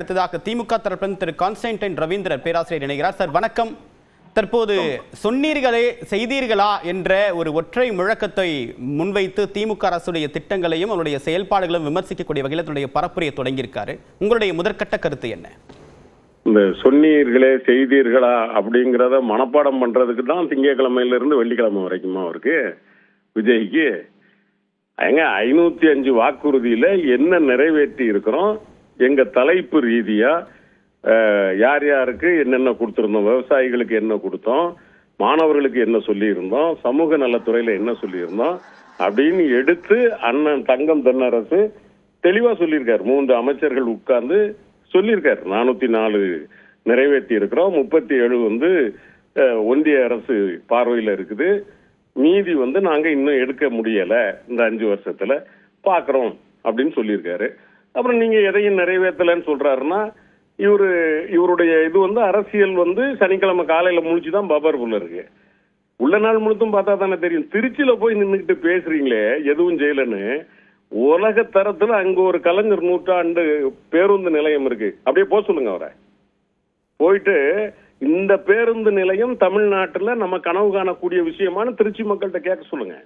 அடுத்ததாக திமுக தரப்பில் திரு கான்ஸ்டன்டைன் ரவீந்திரன் பேராசிரியர் இணைகிறார். சார் வணக்கம். தற்போது சொன்னீர்களே செய்தீர்களா என்ற ஒரு ஒற்றை முழக்கத்தை முன்வைத்து திமுக அரசுடைய திட்டங்களையும் அவருடைய செயல்பாடுகளும் விமர்சிக்கக்கூடிய வகையில் தன்னுடைய பரப்புரையை தொடங்கியிருக்காரு. உங்களுடைய முதற்கட்ட கருத்து என்ன? இந்த சொன்னீர்களே செய்தீர்களா அப்படிங்கிறத மனப்பாடம் பண்றதுக்கு தான் திங்கட்கிழமையிலிருந்து வெள்ளிக்கிழமை வரைக்குமா அவருக்கு விஜய்க்கு எங்க 505 வாக்குறுதியில என்ன நிறைவேற்றி இருக்கிறோம், எங்க தலைப்பு ரீதியா யார் யாருக்கு என்னென்ன கொடுத்திருந்தோம், விவசாயிகளுக்கு என்ன கொடுத்தோம், மாணவர்களுக்கு என்ன சொல்லியிருந்தோம், சமூக நலத்துறையில என்ன சொல்லியிருந்தோம் அப்படின்னு எடுத்து அண்ணன் தங்கம் தென்னரசு தெளிவா சொல்லியிருக்காரு. 3 அமைச்சர்கள் உட்கார்ந்து சொல்லியிருக்காரு. 404 நிறைவேற்றி இருக்கிறோம், 37 ஒன்றிய அரசு பார்வையில் இருக்குது, மீதி நாங்க இன்னும் எடுக்க முடியல, இந்த 5 வருஷத்துல பாக்குறோம் அப்படின்னு சொல்லியிருக்காரு. அப்புறம் நீங்க எதையும் நிறைவேற்றலன்னு சொல்றாருன்னா இவருடைய இது அரசியல் சனிக்கிழமை காலையில முழிச்சுதான் பபர் புள்ள இருக்கு. உள்ள நாள் முழுத்தும் பார்த்தா தானே தெரியும். திருச்சியில போய் நின்றுகிட்டு பேசுறீங்களே எதுவும் செய்யலன்னு. உலக தரத்துல அங்க ஒரு கலைஞர் 100ஆண்டு பேருந்து நிலையம் இருக்கு, அப்படியே போக சொல்லுங்க அவரை. போயிட்டு இந்த பேருந்து நிலையம் தமிழ்நாட்டுல நம்ம கனவு காணக்கூடிய விஷயமான திருச்சி மக்கள்கிட்ட கேட்க சொல்லுங்க.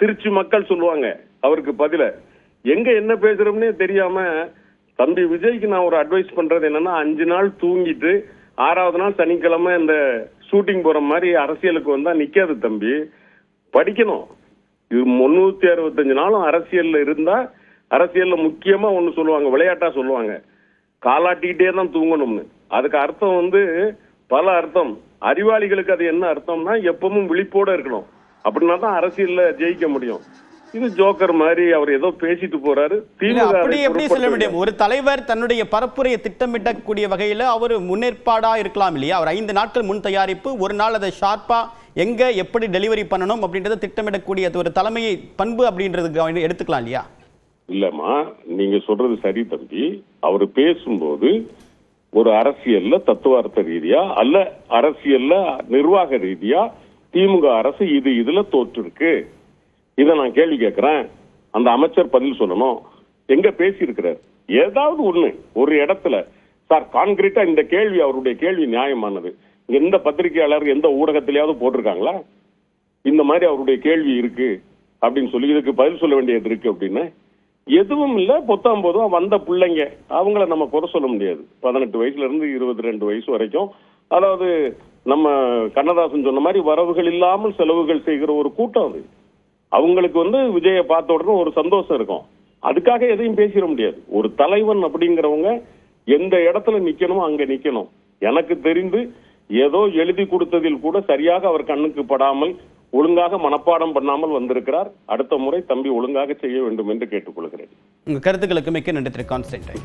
திருச்சி மக்கள் சொல்லுவாங்க அவருக்கு பதில. எங்க என்ன பேசுறோம்னே தெரியாம தம்பி விஜய்க்கு நான் ஒரு அட்வைஸ் பண்றது என்னன்னா, 5 நாள் தூங்கிட்டு 6வது நாள் சனிக்கிழமை இந்த ஷூட்டிங் போற மாதிரி அரசியலுக்கு வந்தா நிக்காது தம்பி, படிக்கணும். இது 365 நாளும் அரசியல்ல இருந்தா, அரசியல்ல முக்கியமா ஒண்ணு சொல்லுவாங்க, விளையாட்டா சொல்லுவாங்க, காலாட்டிக்கிட்டே தான் தூங்கணும்னு. அதுக்கு அர்த்தம் பல அர்த்தம். அறிவாளிகளுக்கு அது என்ன அர்த்தம்னா, எப்பவும் விழிப்போட இருக்கணும். அப்படின்னா தான் அரசியல்ல ஜெயிக்க முடியும். இது ஜோக்கர் மாதிரி அவர் ஏதோ பேசிட்டு போறாரு. அப்படி எப்படி சொல்ல முடியும்? ஒரு தலைவர் தன்னுடைய பரப்புரையை திட்டமிடக்கூடிய வகையில அவர் முன்னேற்பாடா இருக்கலாம் இல்லையா? அவர் 5 நாட்கள் முன் தயாரிப்பு, ஒரு நாள் அதை ஷார்ப்பா எங்க எப்படி டெலிவரி பண்ணணும் அப்படின்றத திட்டமிடக்கூடிய ஒரு தலைமையை பண்பு அப்படின்றது எடுத்துக்கலாம் இல்லையா? இல்லம்மா, நீங்க சொல்றது சரி தம்பி. அவர் பேசும்போது ஒரு அரசியல்ல தத்துவார்த்த ரீதியா அல்ல அரசியல்ல நிர்வாக ரீதியா திமுக அரசு இதுல தோற்றிருக்கு, இதை நான் கேள்வி கேட்கிறேன், அந்த அமைச்சர் பதில் சொல்லணும். எங்க பேசி இருக்கிறார்? ஏதாவது ஒரு இடத்துல சார் கான்கிரீட்டா இந்த கேள்வி, அவருடைய கேள்வி நியாயமானது. எந்த பத்திரிகையாளர் எந்த ஊடகத்திலேயாவது போட்டிருக்காங்களா இந்த மாதிரி அவருடைய கேள்வி இருக்கு அப்படின்னு சொல்லி இதுக்கு பதில் சொல்ல வேண்டியது இருக்கு அப்படின்னு? எதுவும் இல்ல. பொத்தாம்போதும் வந்த பிள்ளைங்க அவங்கள நம்ம குறை சொல்ல முடியாது. 18 வயசுல இருந்து 22 வயசு வரைக்கும், அதாவது நம்ம கண்ணதாசன் சொன்ன மாதிரி வரவுகள் இல்லாமல் செலவுகள் செய்கிற ஒரு கூட்டம் அது. அவங்களுக்கு விஜயை பார்த்த உடனே ஒரு சந்தோஷம் இருக்கும். அதுக்காக எதையும் பேசிட முடியாது. ஒரு தலைவன் அப்படிங்கிறவங்க எந்த இடத்துல நிக்கணுமோ அங்க நிக்கணும். எனக்கு தெரிந்து ஏதோ எழுதி கொடுத்ததில் கூட சரியாக அவர் கண்ணுக்கு படாமல் ஒழுங்காக மனப்பாடம் பண்ணாமல் வந்திருக்கிறார். அடுத்த முறை தம்பி ஒழுங்காக செய்ய வேண்டும் என்று கேட்டுக்கொள்கிறேன். உங்க கருத்துக்களுக்கு மிக்க நன்றி திரு கான்ஸ்டன்டைன்.